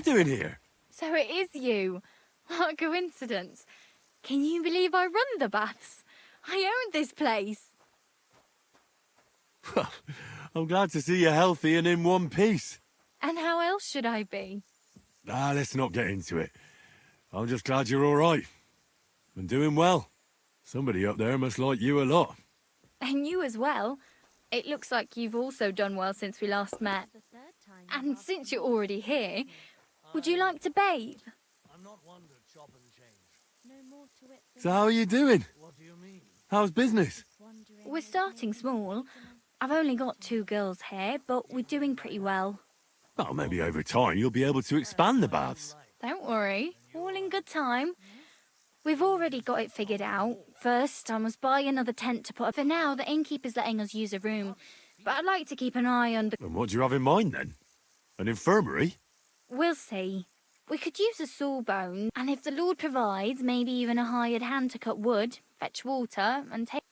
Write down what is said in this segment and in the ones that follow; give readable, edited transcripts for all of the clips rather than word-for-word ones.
doing here? So it is you. What a coincidence. Can you believe I run the baths? I own this place. I'm glad to see you healthy and in one piece. And how else should I be? Let's not get into it. I'm just glad you're all right. And doing well. Somebody up there must like you a lot. And you as well. It looks like you've also done well since we last met. And since you're already here, would you like to bathe? I'm not one to chop and change. So how are you doing? What do you mean? How's business? We're starting small. I've only got 2 girls here, but we're doing pretty well. Oh, maybe over time you'll be able to expand the baths. Don't worry, all in good time. We've already got it figured out. First, I must buy another tent to put up. For now, the innkeeper's letting us use a room, but I'd like to keep an eye on the... And what do you have in mind then? An infirmary? We'll see. We could use a sawbone, and if the Lord provides, maybe even a hired hand to cut wood, fetch water, and take...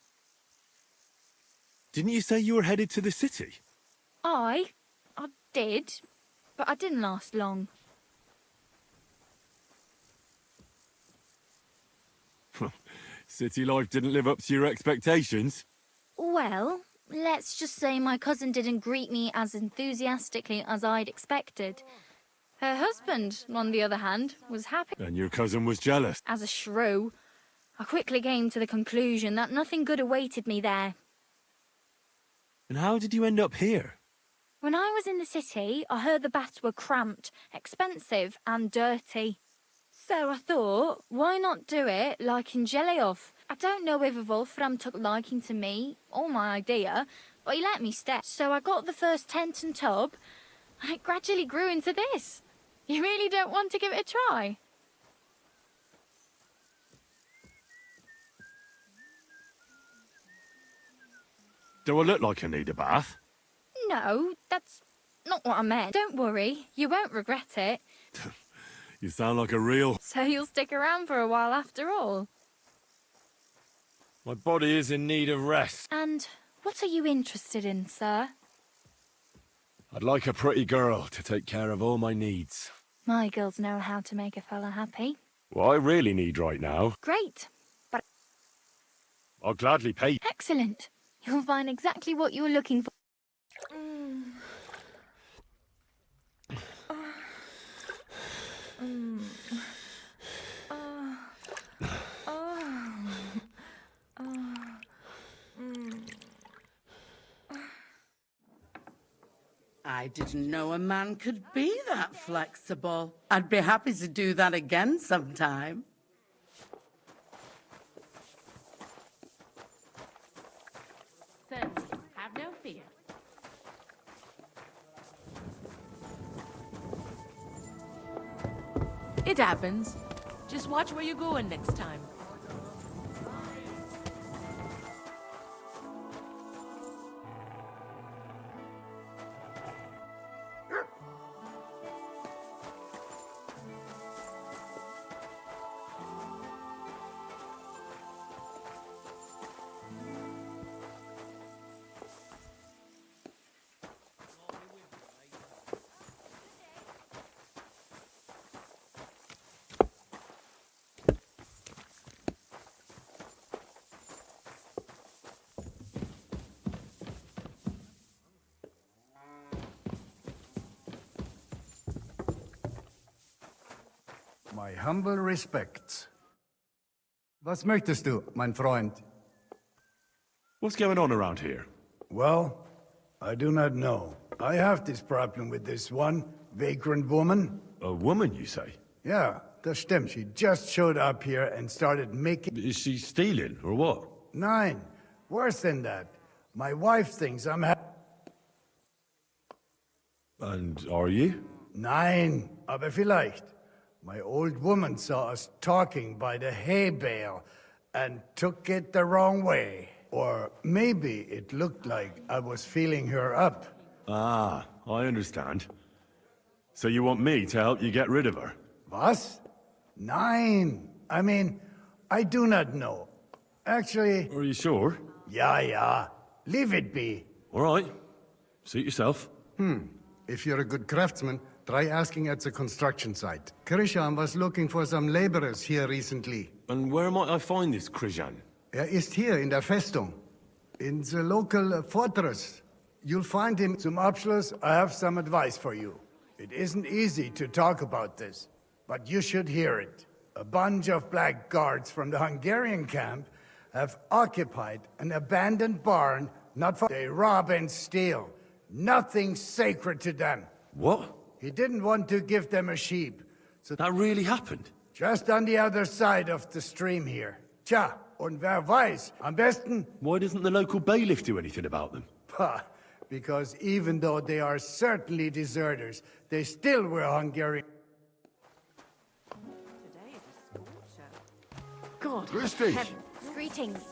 Didn't you say you were headed to the city? I did, but I didn't last long. City life didn't live up to your expectations? Well, let's just say my cousin didn't greet me as enthusiastically as I'd expected. Her husband, on the other hand, was happy. And your cousin was jealous? As a shrew, I quickly came to the conclusion that nothing good awaited me there. And how did you end up here? When I was in the city, I heard the baths were cramped, expensive and dirty. So I thought, why not do it like in Geliov? I don't know if Wolfram took liking to me or my idea, but he let me stay. So I got the first tent and tub, and it gradually grew into this. You really don't want to give it a try? Do I look like I need a bath? No, that's not what I meant. Don't worry, you won't regret it. You sound like a real... So you'll stick around for a while after all. My body is in need of rest. And what are you interested in, sir? I'd like a pretty girl to take care of all my needs. My girls know how to make a fella happy. What I really need right now... Great, but... I'll gladly pay... Excellent. You'll find exactly what you're looking for. I didn't know a man could be that flexible. I'd be happy to do that again sometime. Certainly, have no fear. It happens. Just watch where you're going next time. My humble respects. Was möchtest du, mein Freund? What's going on around here? Well, I do not know. I have this problem with this one vagrant woman. A woman, you say? Yeah, das stimmt. She just showed up here and started making... Is she stealing, or what? Nein, worse than that. My wife thinks I'm And are you? Nein, aber vielleicht. My old woman saw us talking by the hay bale and took it the wrong way. Or maybe it looked like I was feeling her up. Ah, I understand. So you want me to help you get rid of her? Was? Nein. I mean, I do not know. Actually... Are you sure? Yeah. Leave it be. All right. Suit yourself. If you're a good craftsman, Try asking at the construction site. Krishan was looking for some laborers here recently. And where might I find this Krishan? Er ist hier in der Festung. In the local fortress. You'll find him. Zum Abschluss, I have some advice for you. It isn't easy to talk about this, but you should hear it. A bunch of black guards from the Hungarian camp have occupied an abandoned barn not for... They rob and steal. Nothing sacred to them. What? He didn't want to give them a sheep, so... That really happened? Just on the other side of the stream here. Tja, und wer weiß, am besten... Why doesn't the local bailiff do anything about them? Ha, because even though they are certainly deserters, they still were Hungarian. Today is a scorcher. God. Christy! Greetings.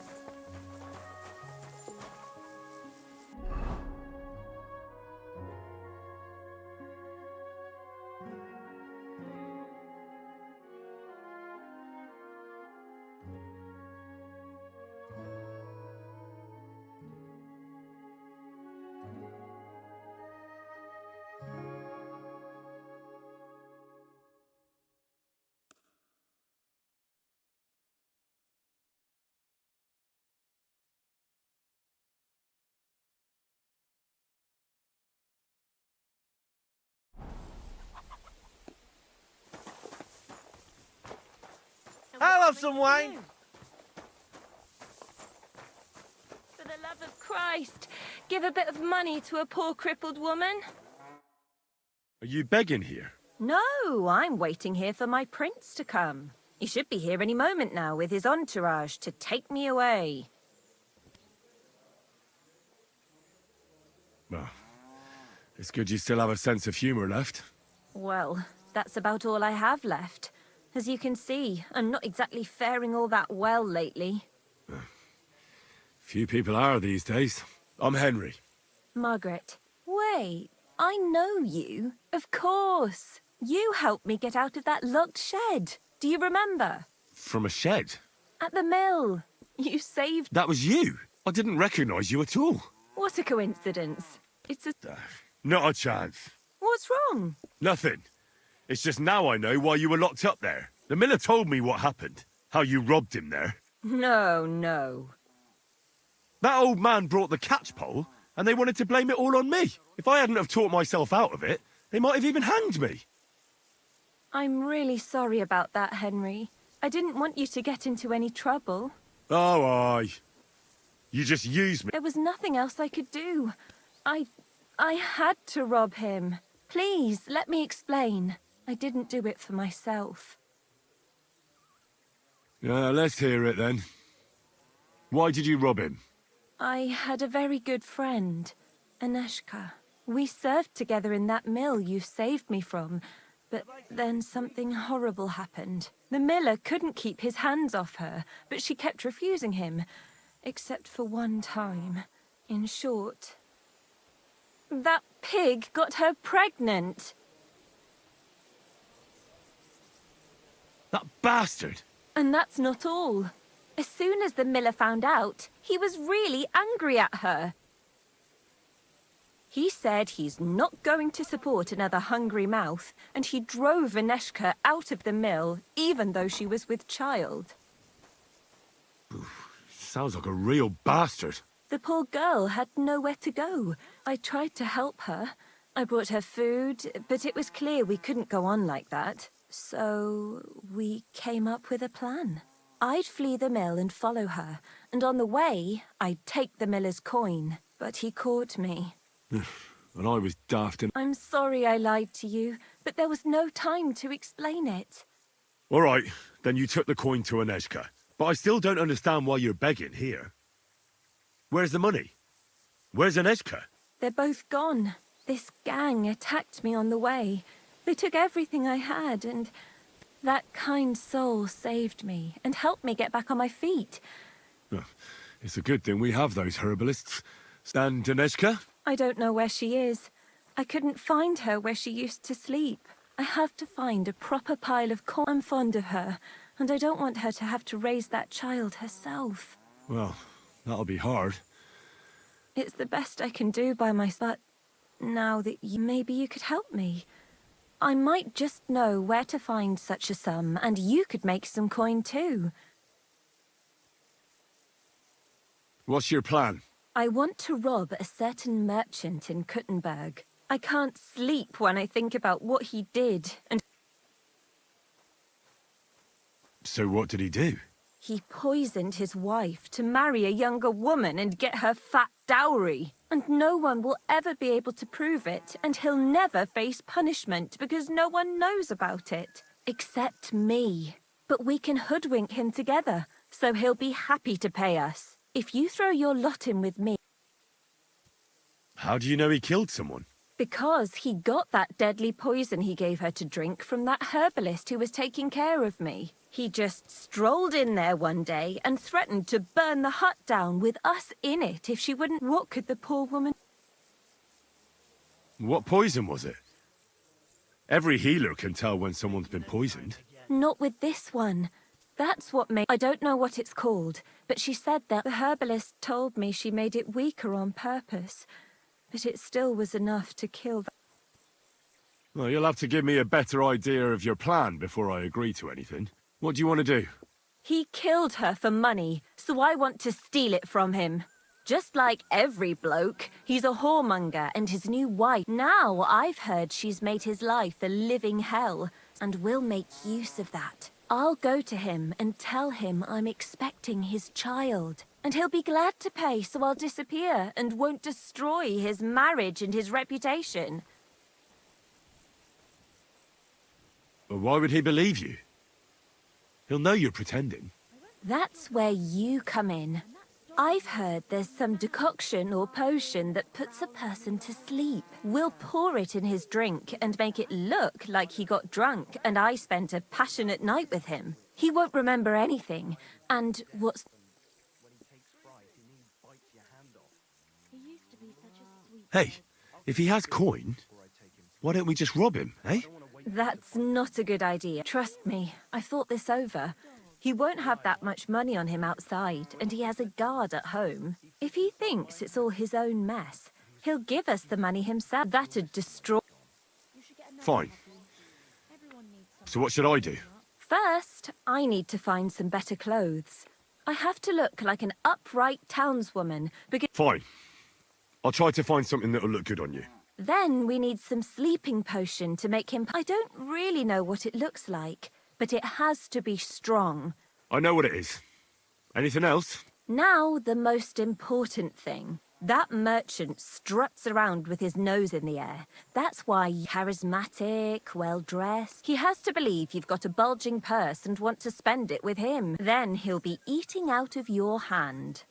I'll have some wine. For the love of Christ, give a bit of money to a poor crippled woman. Are you begging here? No, I'm waiting here for my prince to come. He should be here any moment now with his entourage to take me away. Well, it's good you still have a sense of humor left. Well, that's about all I have left. As you can see, I'm not exactly faring all that well lately. Few people are these days. I'm Henry. Margaret, wait, I know you. Of course. You helped me get out of that locked shed. Do you remember? From a shed? At the mill. You saved... That was you? I didn't recognize you at all. What a coincidence. It's a... Not a chance. What's wrong? Nothing. It's just now I know why you were locked up there. The miller told me what happened. How you robbed him there. No. That old man brought the catchpole, and they wanted to blame it all on me. If I hadn't have talked myself out of it, they might have even hanged me. I'm really sorry about that, Henry. I didn't want you to get into any trouble. Oh, aye. You just used me. There was nothing else I could do. I had to rob him. Please, let me explain. I didn't do it for myself. Let's hear it then. Why did you rob him? I had a very good friend, Aneshka. We served together in that mill you saved me from, but then something horrible happened. The miller couldn't keep his hands off her, but she kept refusing him, except for one time. In short, that pig got her pregnant. That bastard! And that's not all. As soon as the miller found out, he was really angry at her. He said he's not going to support another hungry mouth, and he drove Aneshka out of the mill, even though she was with child. Sounds like a real bastard. The poor girl had nowhere to go. I tried to help her. I brought her food, but it was clear we couldn't go on like that. So we came up with a plan. I'd flee the mill and follow her, and on the way, I'd take the miller's coin. But he caught me. And I was daft and... I'm sorry I lied to you, but there was no time to explain it. All right, then you took the coin to Aneshka. But I still don't understand why you're begging here. Where's the money? Where's Aneshka? They're both gone. This gang attacked me on the way. They took everything I had, and that kind soul saved me and helped me get back on my feet. It's a good thing we have those herbalists. And Aneshka? I don't know where she is. I couldn't find her where she used to sleep. I have to find a proper pile of corn. I'm fond of her, and I don't want her to have to raise that child herself. Well, that'll be hard. It's the best I can do by myself. But now that maybe you could help me. I might just know where to find such a sum, and you could make some coin too. What's your plan? I want to rob a certain merchant in Kuttenberg. I can't sleep when I think about what he did, and So what did he do? he poisoned his wife to marry a younger woman and get her fat dowry. And no one will ever be able to prove it, and he'll never face punishment because no one knows about it. Except me. But we can hoodwink him together, so he'll be happy to pay us. If you throw your lot in with me... How do you know he killed someone? Because he got that deadly poison he gave her to drink from that herbalist who was taking care of me. He just strolled in there one day and threatened to burn the hut down with us in it if she wouldn't... What could the poor woman... What poison was it? Every healer can tell when someone's been poisoned. Not with this one. That's what made... I don't know what it's called, but she said that the herbalist told me she made it weaker on purpose. But it still was enough to kill... Well, you'll have to give me a better idea of your plan before I agree to anything. What do you want to do? He killed her for money, so I want to steal it from him. Just like every bloke, he's a whoremonger and his new wife. Now I've heard she's made his life a living hell, and we'll make use of that. I'll go to him and tell him I'm expecting his child. And he'll be glad to pay, so I'll disappear and won't destroy his marriage and his reputation. Well, why would he believe you? He'll know you're pretending. That's where you come in. I've heard there's some decoction or potion that puts a person to sleep. We'll pour it in his drink and make it look like he got drunk and I spent a passionate night with him. He won't remember anything, and what's... Hey, if he has coin, why don't we just rob him, eh? That's not a good idea. Trust me, I thought this over. He won't have that much money on him outside, and he has a guard at home. If he thinks it's all his own mess, he'll give us the money himself. That'd destroy... Fine. So what should I do? First, I need to find some better clothes. I have to look like an upright townswoman, because... Fine. I'll try to find something that'll look good on you. Then we need some sleeping potion to make him... I don't really know what it looks like, but it has to be strong. I know what it is. Anything else? Now, the most important thing. That merchant struts around with his nose in the air. That's why charismatic, well-dressed. He has to believe you've got a bulging purse and want to spend it with him. Then he'll be eating out of your hand.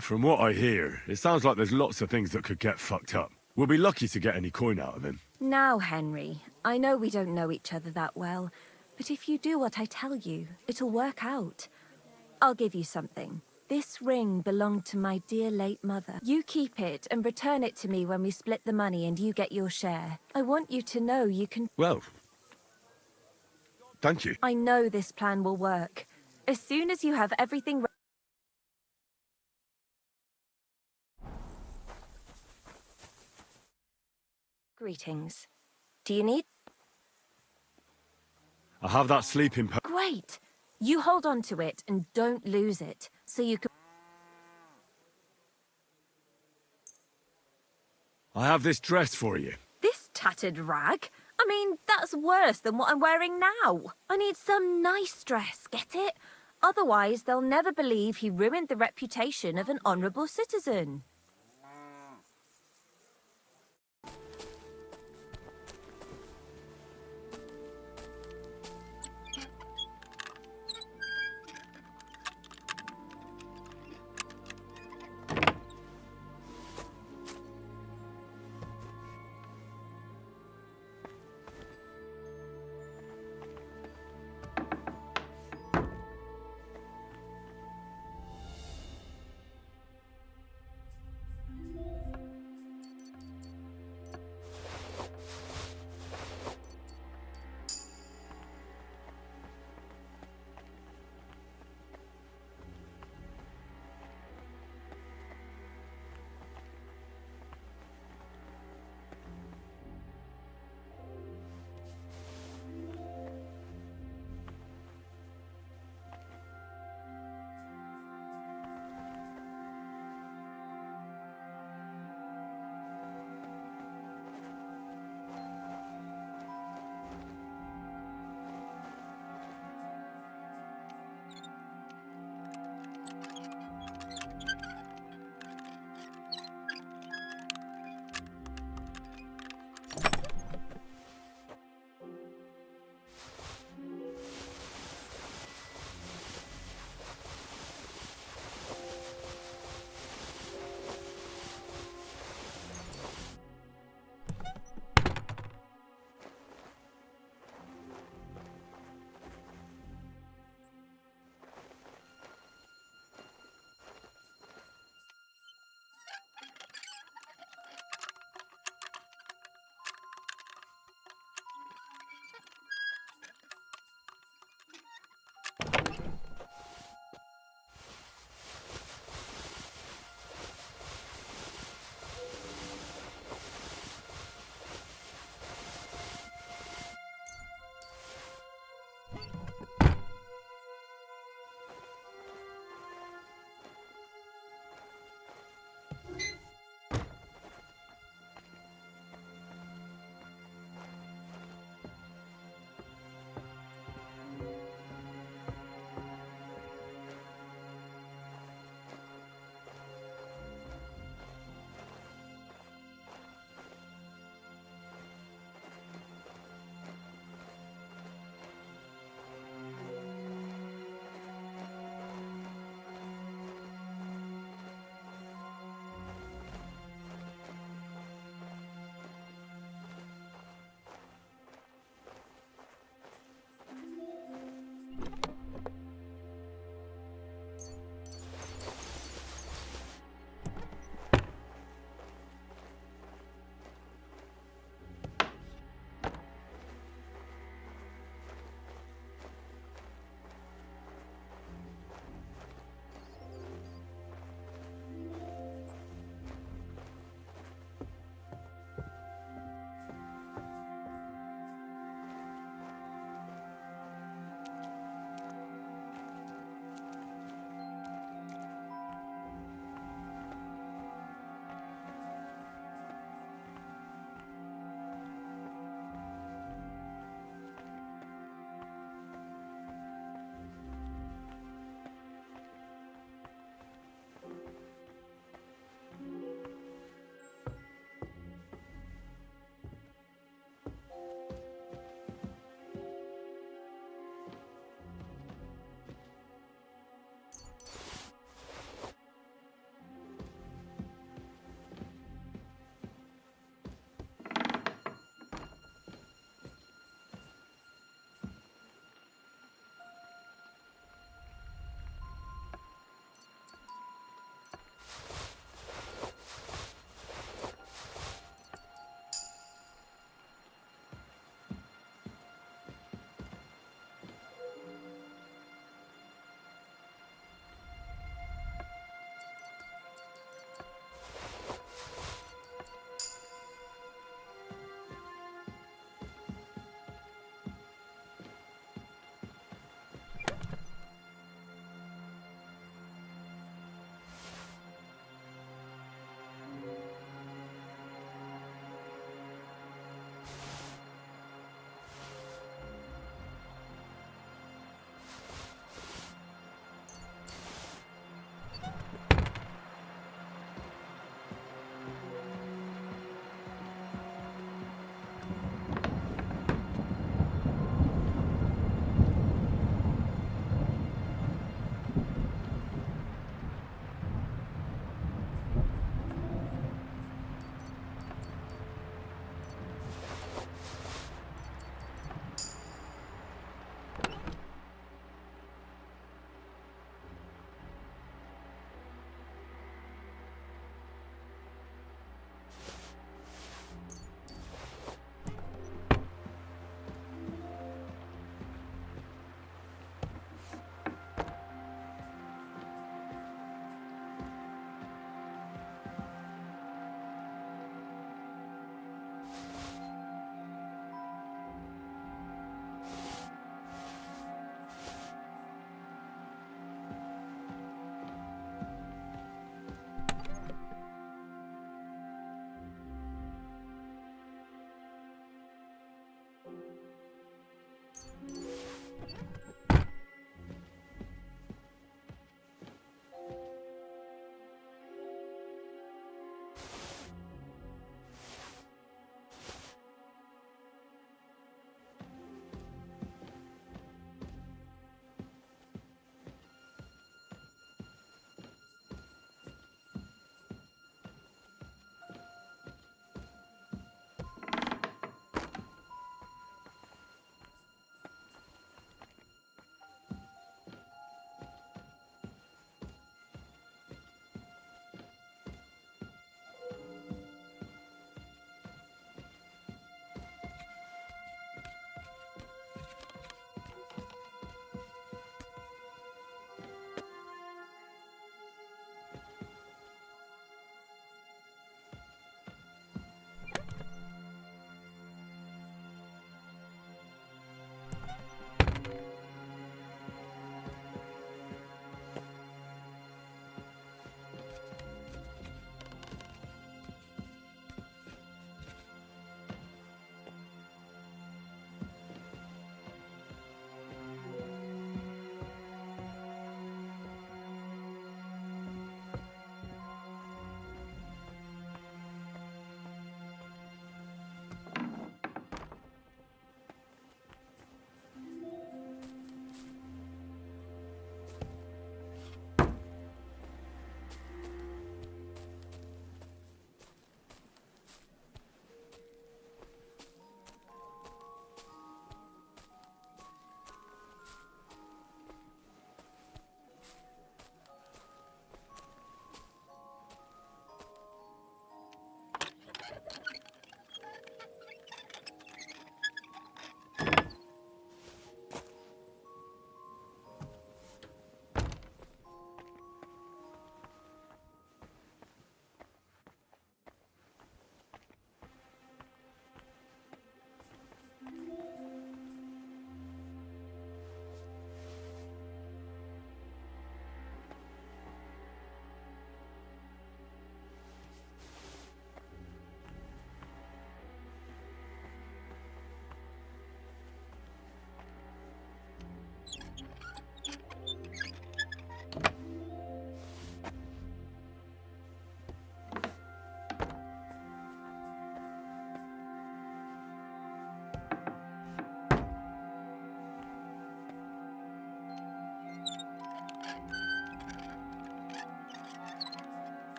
From what I hear, it sounds like there's lots of things that could get fucked up. We'll be lucky to get any coin out of him. Now, Henry, I know we don't know each other that well, but if you do what I tell you, it'll work out. I'll give you something. This ring belonged to my dear late mother. You keep it and return it to me when we split the money and you get your share. I want you to know you can... Well, thank you. I know this plan will work. As soon as you have everything... Greetings. Do you need... I have that sleeping Great! You hold on to it and don't lose it, so you can... I have this dress for you. This tattered rag? I mean, that's worse than what I'm wearing now. I need some nice dress, get it? Otherwise, they'll never believe he ruined the reputation of an honourable citizen.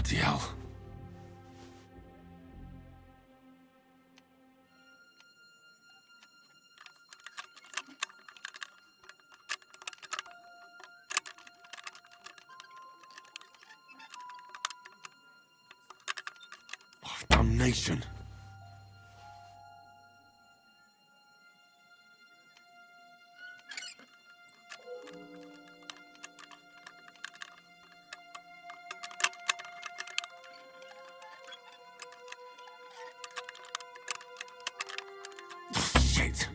bloody hell. Oh, damnation. Shit.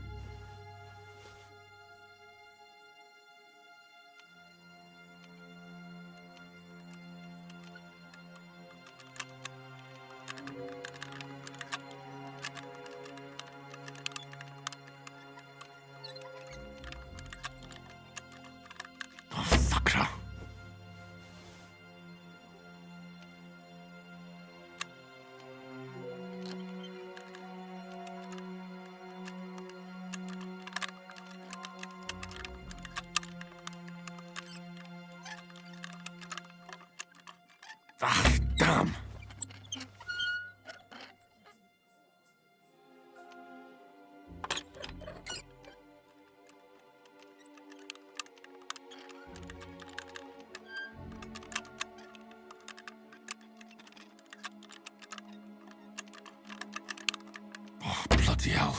Oh, sakra. Ah, damn. Oh, bloody hell.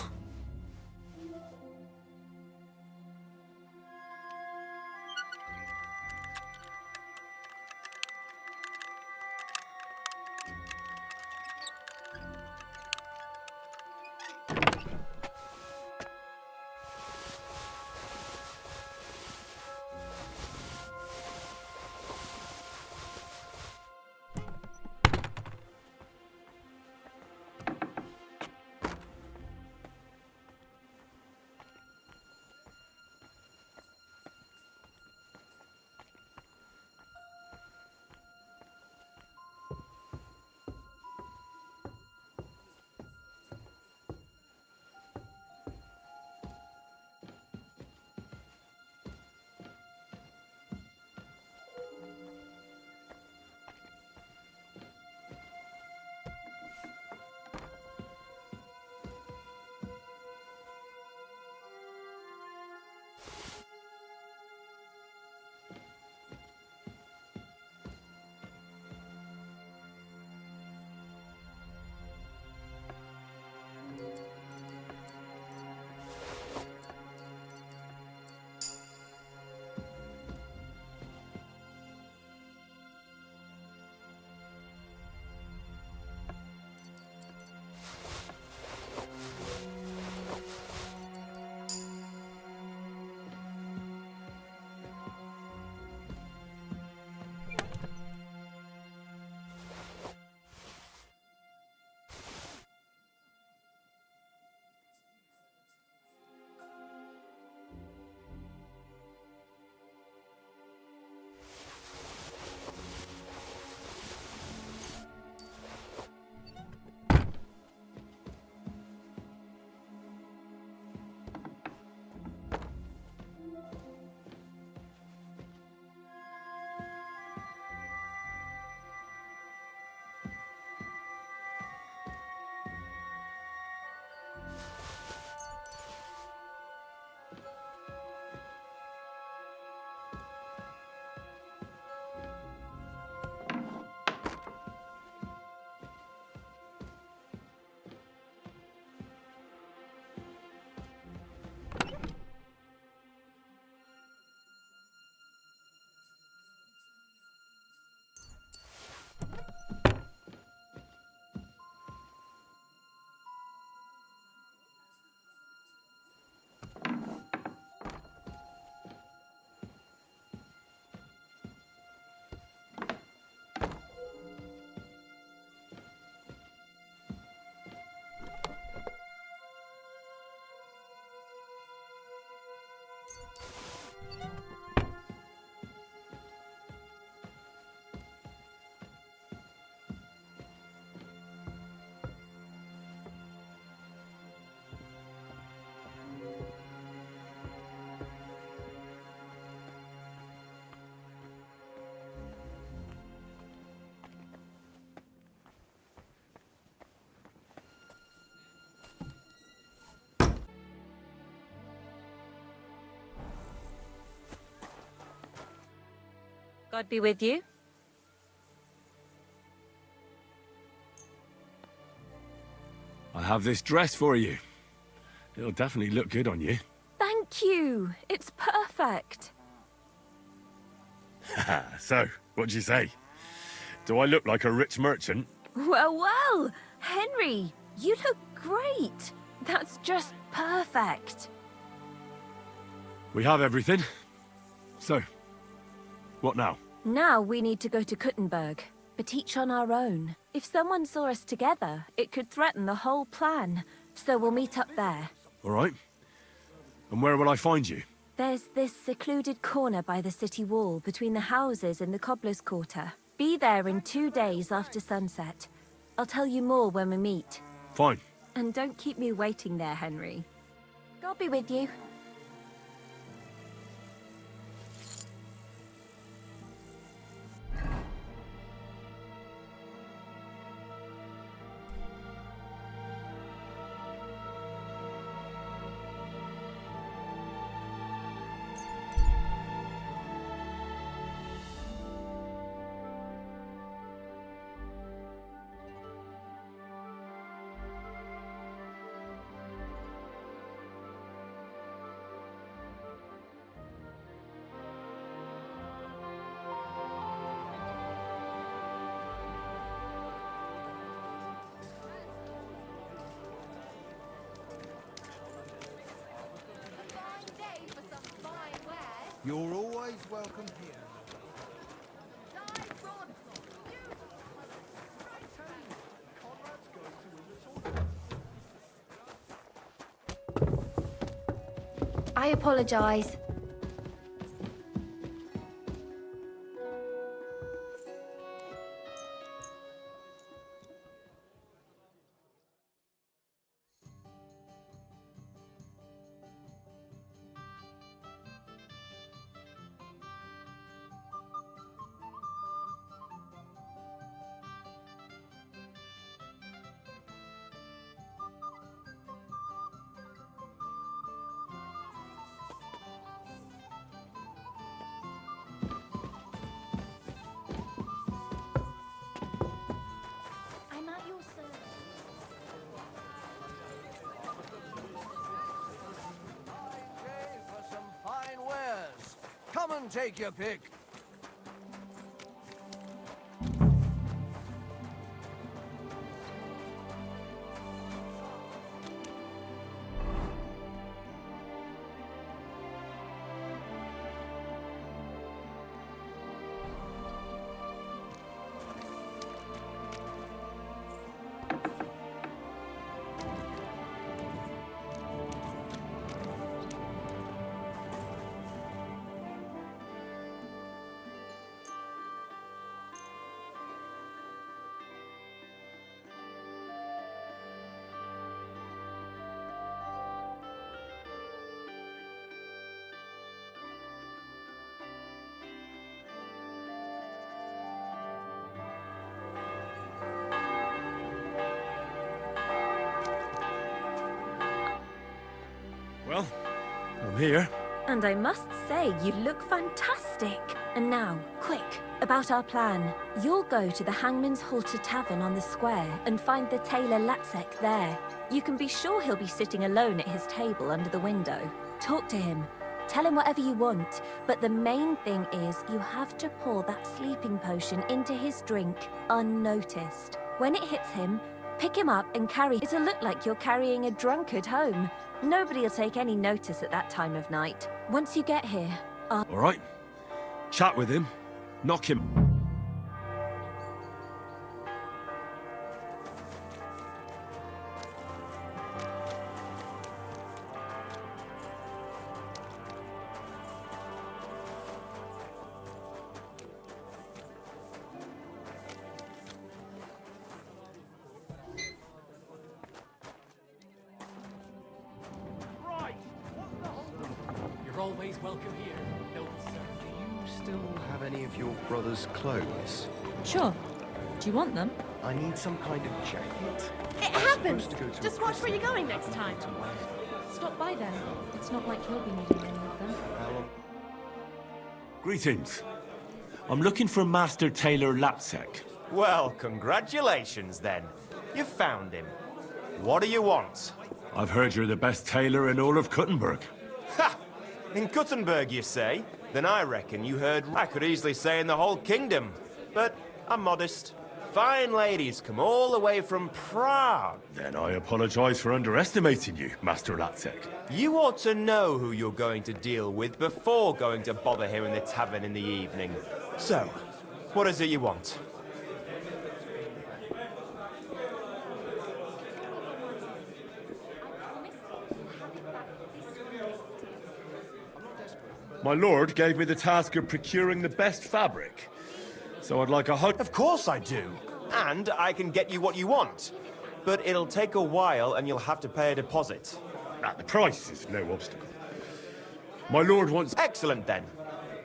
God be with you. I have this dress for you. It'll definitely look good on you. Thank you. It's perfect. So, what do you say? Do I look like a rich merchant? Well, well, Henry, you look great. That's just perfect. We have everything. So, what now? Now we need to go to Kuttenberg, but each on our own. If someone saw us together, it could threaten the whole plan. So we'll meet up there. All right. And where will I find you? There's this secluded corner by the city wall between the houses in the Cobbler's Quarter. Be there in 2 days after sunset. I'll tell you more when we meet. Fine. And don't keep me waiting there, Henry. God be with you. You're always welcome here. I apologise. I'm at your service. For some fine wares. Come and take your pick. Well, I'm here. And I must say, you look fantastic. And now, quick, about our plan. You'll go to the Hangman's Halter Tavern on the square and find the tailor Latzek there. You can be sure he'll be sitting alone at his table under the window. Talk to him. Tell him whatever you want. But the main thing is you have to pour that sleeping potion into his drink unnoticed. When it hits him, pick him up and carry. It'll look like you're carrying a drunkard home. Nobody'll take any notice at that time of night. Once you get here, All right. Chat with him. Knock him. You're always welcome here. No, sir. Do you still have any of your brother's clothes? Sure. Do you want them? I need some kind of jacket. It I'm happens! supposed to go to Just a watch where you're festival going next time. to wear. Stop by then. It's not like you'll be needing any of them. How long? Greetings. I'm looking for Master Tailor Lapsek. Well, congratulations then. You found him. What do you want? I've heard you're the best tailor in all of Kuttenberg. Ha! In Kuttenberg, you say? Then I reckon you heard I could easily say in the whole kingdom. But I'm modest. Fine ladies come all the way from Prague. Then I apologize for underestimating you, Master Lapsek. You ought to know who you're going to deal with before going to bother him in the tavern in the evening. So, what is it you want? My lord gave me the task of procuring the best fabric. So I'd like a hot... Of course I do. And I can get you what you want. But it'll take a while and you'll have to pay a deposit. The price is no obstacle. My lord wants... Excellent then.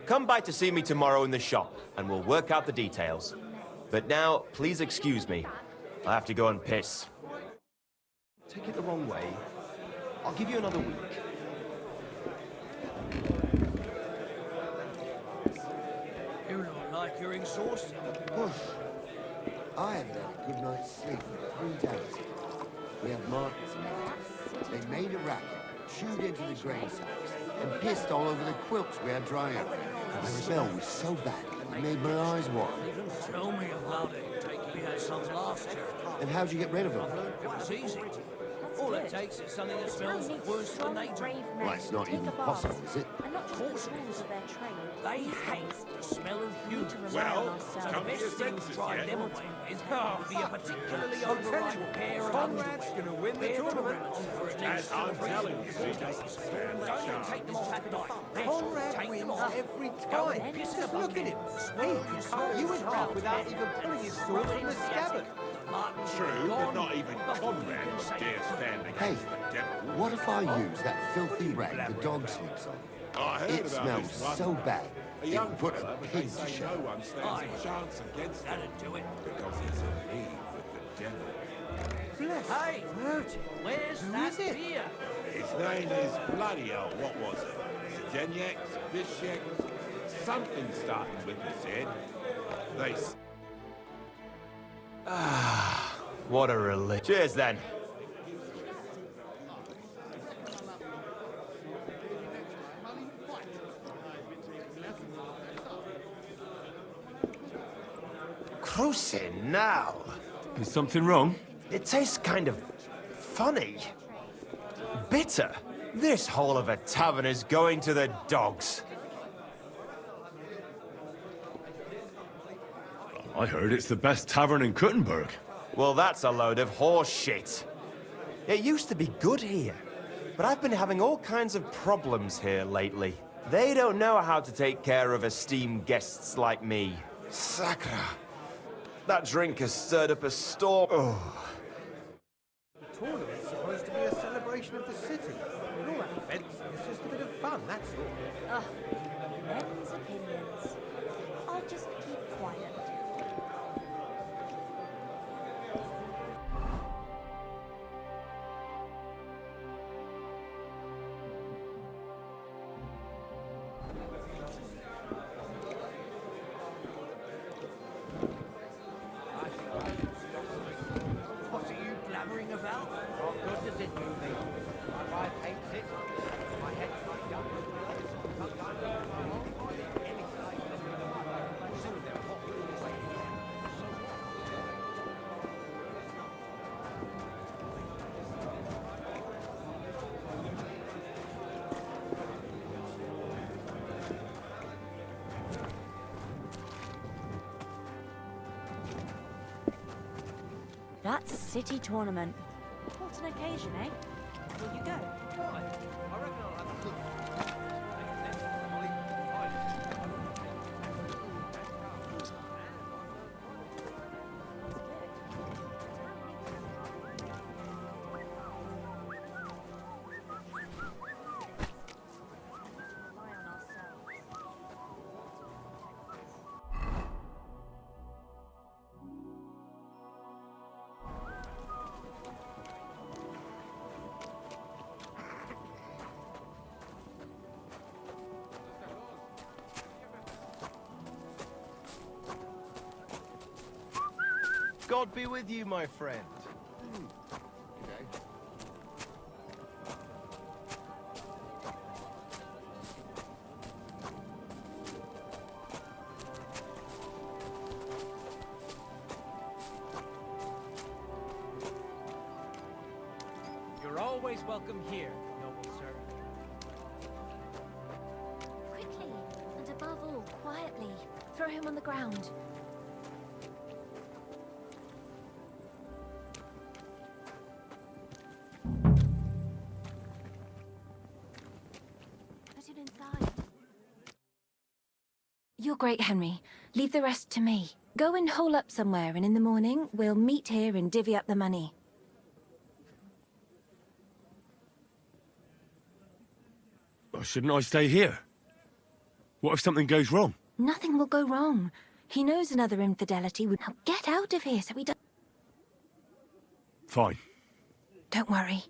Come by to see me tomorrow in the shop and we'll work out the details. But now, please excuse me. I have to go and piss. Take it the wrong way. I'll give you another week. You look like you're exhausted. I haven't had a good night's sleep for 3 days. We have markets in there. They made a racket, chewed into the grain sacks, and pissed all over the quilts we had drying. The smell was so bad, it made my eyes water. Tell me about it. We had some last year. And how'd you get rid of them? It was easy. All it takes is something that smells worse than they do. Well, it's not even possible, is it? Of course it is. They hate the smell of human. Well, So the best thing to drive them away is half the particularly overripe pair of Conrad's going to win the tournament. As I'm telling you, don't take them off that night. Conrad wins every time. Just look at him. He can't use half without even pulling his sword from the scabbard. True, but not even Conrad would dare stand Hey, against the devil. what if I use that filthy rag the dog sleeps on? I heard It about smells this one. so bad, A it young would put a fella, but pig they to say shame. no one stands a chance against him That'd do it. because he's in league with the devil. Hey, where's that beer? His name is bloody hell, what was it? Zdenyak, Bishek, something starting with his head. They... What a relief. Cheers then. Cruising now. Is something wrong? It tastes kind of funny. Bitter. This whole of a tavern is going to the dogs. I heard it's the best tavern in Kuttenberg. Well, that's a load of horse shit. It used to be good here, but I've been having all kinds of problems here lately. They don't know how to take care of esteemed guests like me. Sacra. That drink has stirred up a storm. Oh. The tournament's supposed to be a celebration of the city. And all that fencing is just a bit of fun, that's all. Men's opinions. I'll just keep quiet. What are you blabbering about? What good does it do me? My wife hates it. My head's like young. That's city tournament. What an occasion, eh? Will you go? I reckon I'll have a look. God be with you, my friend. You're always welcome here, noble sir. Quickly, and above all, quietly. Throw him on the ground. Put him inside. You're great, Henry. Leave the rest to me. Go and hole up somewhere, and in the morning, we'll meet here and divvy up the money. Well, shouldn't I stay here? What if something goes wrong? Nothing will go wrong. He knows another infidelity would... Now get out of here so we don't... Fine. Don't worry.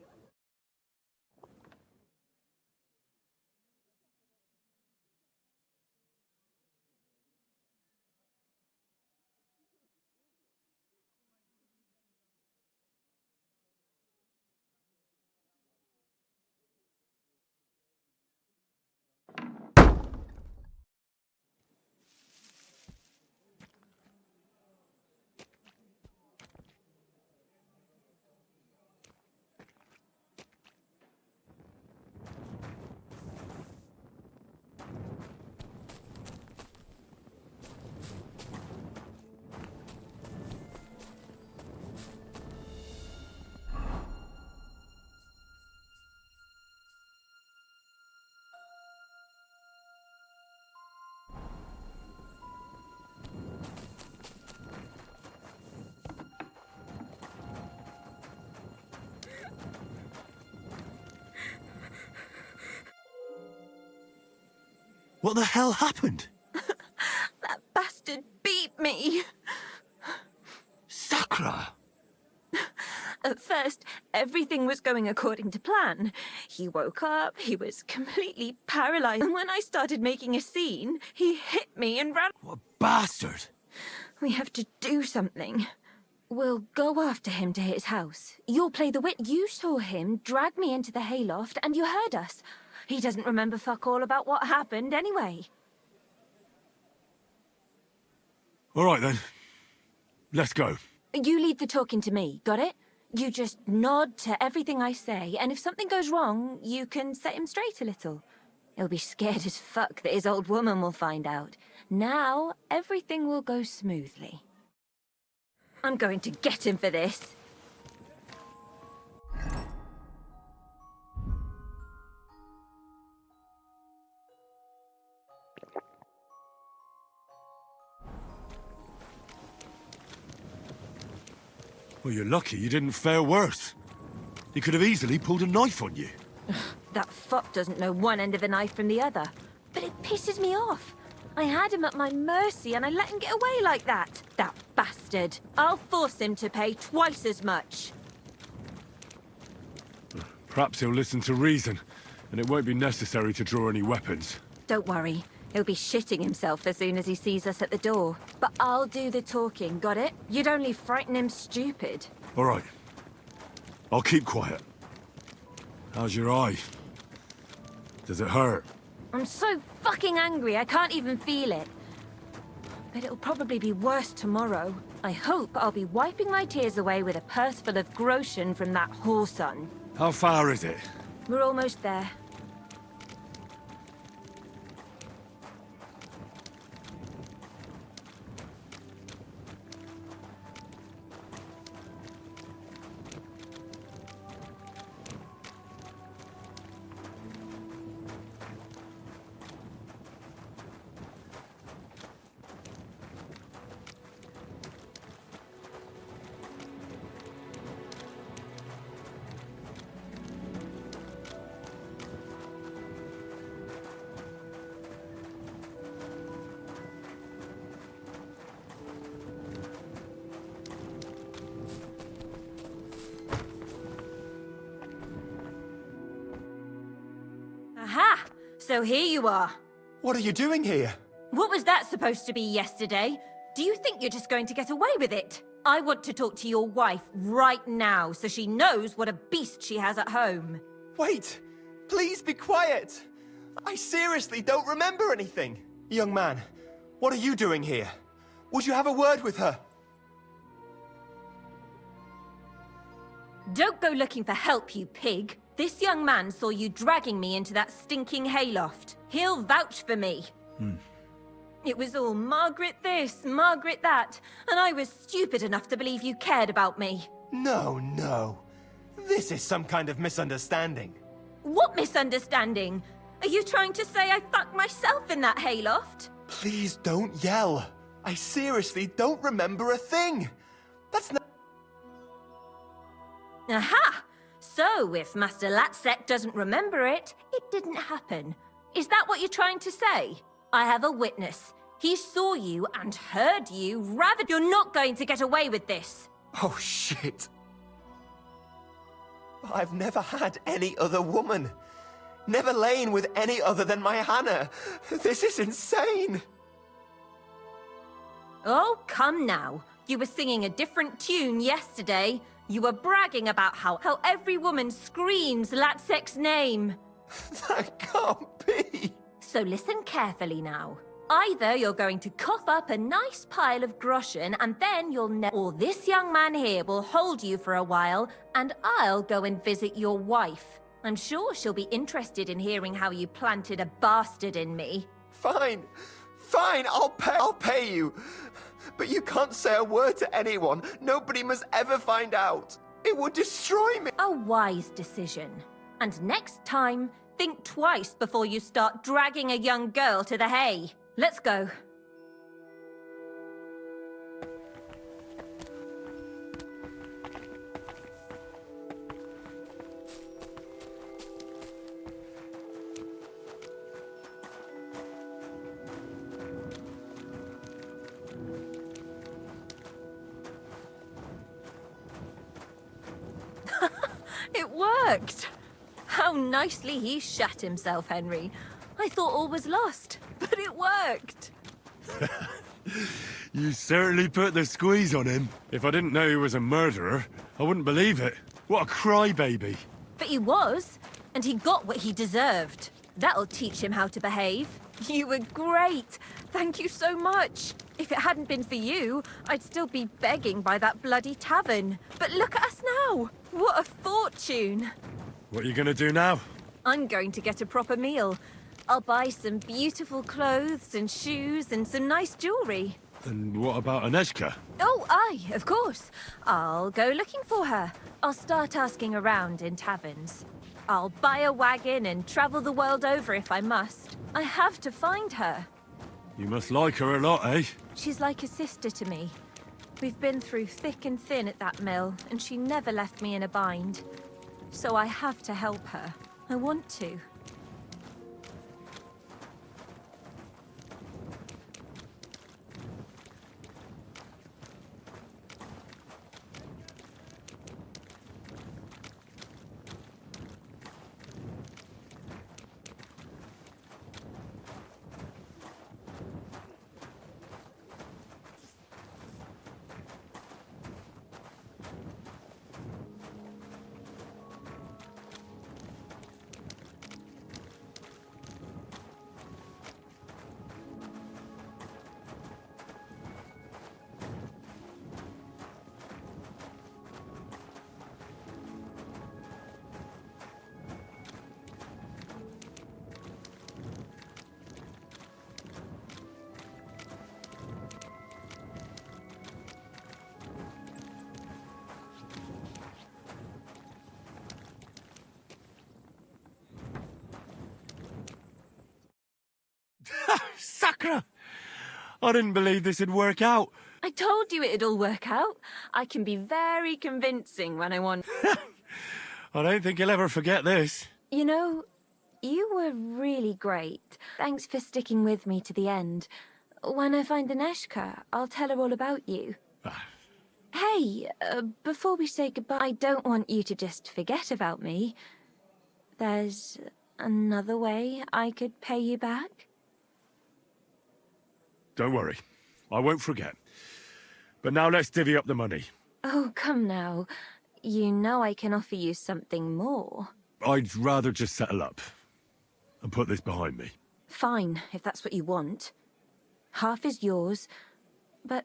What the hell happened? That bastard beat me. Sakra! At first, everything was going according to plan. He woke up, he was completely paralyzed, and when I started making a scene, he hit me and ran. What a bastard! We have to do something. We'll go after him to his house. You'll play the wit. You saw him drag me into the hayloft, and you heard us. He doesn't remember fuck all about what happened anyway. All right, then. Let's go. You leave the talking to me, got it? You just nod to everything I say, and if something goes wrong, you can set him straight a little. He'll be scared as fuck that his old woman will find out. Now, everything will go smoothly. I'm going to get him for this. Well, you're lucky you didn't fare worse. He could have easily pulled a knife on you. That fop doesn't know one end of a knife from the other. But it pisses me off. I had him at my mercy and I let him get away like that. That bastard. I'll force him to pay twice as much. Perhaps he'll listen to reason, and it won't be necessary to draw any weapons. Don't worry. He'll be shitting himself as soon as he sees us at the door. But I'll do the talking, got it? You'd only frighten him stupid. All right. I'll keep quiet. How's your eye? Does it hurt? I'm so fucking angry I can't even feel it. But it'll probably be worse tomorrow. I hope I'll be wiping my tears away with a purse full of groschen from that whoreson. How far is it? We're almost there. Aha! So here you are. What are you doing here? What was that supposed to be yesterday? Do you think you're just going to get away with it? I want to talk to your wife right now, so she knows what a beast she has at home. Wait! Please be quiet! I seriously don't remember anything. Young man, what are you doing here? Would you have a word with her? Don't go looking for help, you pig. This young man saw you dragging me into that stinking hayloft. He'll vouch for me. It was all Margaret this, Margaret that, and I was stupid enough to believe you cared about me. No. This is some kind of misunderstanding. What misunderstanding? Are you trying to say I fucked myself in that hayloft? Please don't yell. I seriously don't remember a thing. That's not... Aha! So, if Master Latsek doesn't remember it, it didn't happen. Is that what you're trying to say? I have a witness. He saw you and heard you ravage. You're not going to get away with this. Oh, shit. I've never had any other woman. Never lain with any other than my Hannah. This is insane. Oh, come now. You were singing a different tune yesterday. You were bragging about how every woman screams Latsek's name. That can't be. So listen carefully now. Either you're going to cough up a nice pile of groschen and then or this young man here will hold you for a while and I'll go and visit your wife. I'm sure she'll be interested in hearing how you planted a bastard in me. Fine, I'll pay you. But you can't say a word to anyone. Nobody must ever find out. It would destroy me. A wise decision. And next time, think twice before you start dragging a young girl to the hay. Let's go. It worked! How nicely he shat himself, Henry. I thought all was lost, but it worked! You certainly put the squeeze on him. If I didn't know he was a murderer, I wouldn't believe it. What a crybaby. But he was, and he got what he deserved. That'll teach him how to behave. You were great. Thank you so much. If it hadn't been for you, I'd still be begging by that bloody tavern. But look at us now. What a fortune. What are you gonna do now? I'm going to get a proper meal. I'll buy some beautiful clothes and shoes and some nice jewelry. And what about Aneshka? Oh, aye, of course. I'll go looking for her. I'll start asking around in taverns. I'll buy a wagon and travel the world over if I must. I have to find her. You must like her a lot, eh? She's like a sister to me. We've been through thick and thin at that mill, and she never left me in a bind. So I have to help her. I want to. Sakra! I didn't believe this would work out. I told you it'd all work out. I can be very convincing when I want. I don't think you'll ever forget this. You know, you were really great. Thanks for sticking with me to the end. When I find Aneshka, I'll tell her all about you. Hey, before we say goodbye, I don't want you to just forget about me. There's another way I could pay you back. Don't worry. I won't forget. But now let's divvy up the money. Oh, come now. You know I can offer you something more. I'd rather just settle up and put this behind me. Fine, if that's what you want. Half is yours, but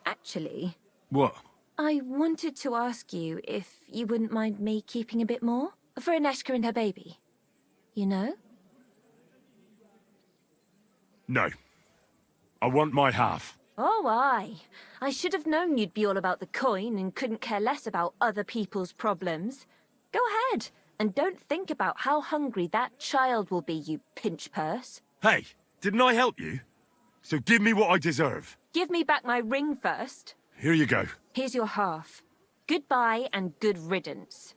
actually... What? I wanted to ask you if you wouldn't mind me keeping a bit more for Aneshka and her baby. You know? No. I want my half. Oh, aye. I should have known you'd be all about the coin and couldn't care less about other people's problems. Go ahead, and don't think about how hungry that child will be, you pinch purse. Hey, didn't I help you? So give me what I deserve. Give me back my ring first. Here you go. Here's your half. Goodbye and good riddance.